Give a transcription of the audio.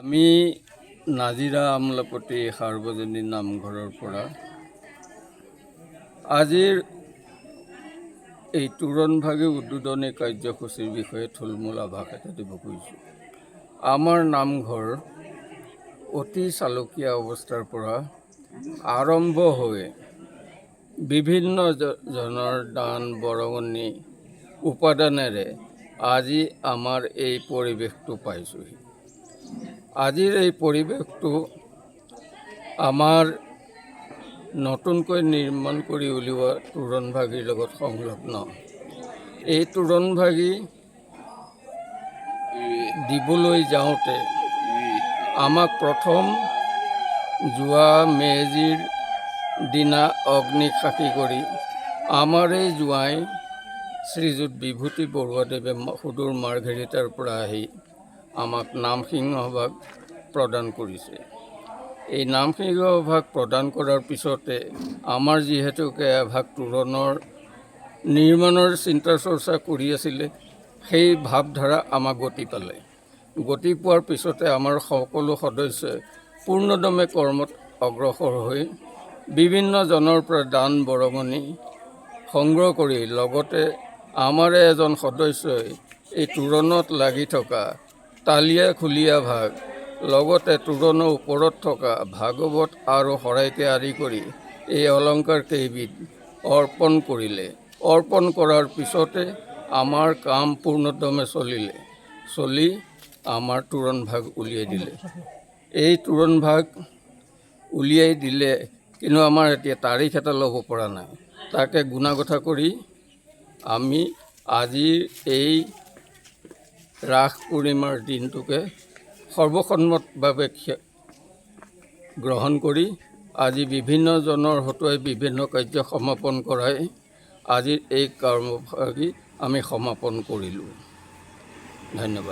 আমি নাজিৰা আমলাপতি সাৰ্বজনীন নামঘৰৰ পৰা আজিৰ এই তোৰণভাগী উদ্বোধনী কাৰ্যসূচীৰ বিষয়ে থুলমূল আভাস এটা দিব খুজিছোঁ। আমাৰ নামঘৰ অতি চালুকীয়া অৱস্থাৰ পৰা আৰম্ভ হৈ বিভিন্ন জনৰ দান বৰঙণি উপাদানেৰে আজি আমাৰ এই পৰিৱেশটো পাইছোঁহি। আজিৰ এই পৰিৱেশটো আমাৰ নতুনকৈ নিৰ্মাণ কৰি উলিওৱা তোৰণভাগীৰ লগত সংলগ্ন। এই তোৰণভাগী দিবলৈ যাওঁতে আমাক প্ৰথম যোৱা মেজিৰ দিনা অগ্নিক সাক্ষী কৰি আমাৰ এই জোঁৱাই শ্ৰীযুত বিভূতি বৰুৱাদেৱে সুদূৰ মাৰ্ঘেৰিটাৰ পৰা আহি আমাক নামসিংহভাগ প্ৰদান কৰিছে। এই নামসিংহভাগ প্ৰদান কৰাৰ পিছতে আমাৰ যিহেতুকে এভাগ তোৰণৰ নিৰ্মাণৰ চিন্তা চৰ্চা কৰি আছিলে, সেই ভাৱধাৰা আমাক গতি পালে। গতি পোৱাৰ পিছতে আমাৰ সকলো সদস্যই পূৰ্ণদমে কৰ্মত অগ্ৰসৰ হৈ বিভিন্ন জনৰ পৰা দান বৰঙণি সংগ্ৰহ কৰি লগতে আমাৰে এজন সদস্যই এই তোৰণত লাগি থকা তালিয়া খুলীয়া ভাগ লগতে তোৰণৰ ওপৰত থকা ভাগৱত আৰু শৰাইকে আদি কৰি এই অলংকাৰ কেইবিধ অৰ্পণ কৰিলে। অৰ্পণ কৰাৰ পিছতে আমাৰ কাম পূৰ্ণদমে চলি আমাৰ তোৰণভাগ উলিয়াই দিলে। এই তোৰণভাগ উলিয়াই দিলে, কিন্তু আমাৰ এতিয়া তাৰিখ এটা ল'ব পৰা নাই। তাকে গুণাগথা কৰি আমি আজিৰ এই ৰাস পূৰ্ণিমাৰ দিনটোকে সৰ্বসন্মতভাৱে গ্ৰহণ কৰি আজি বিভিন্ন জনৰ হতুৱাই বিভিন্ন কাৰ্য সমাপন কৰাই আজিৰ এই কৰ্মভাগী আমি সমাপন কৰিলোঁ। ধন্যবাদ।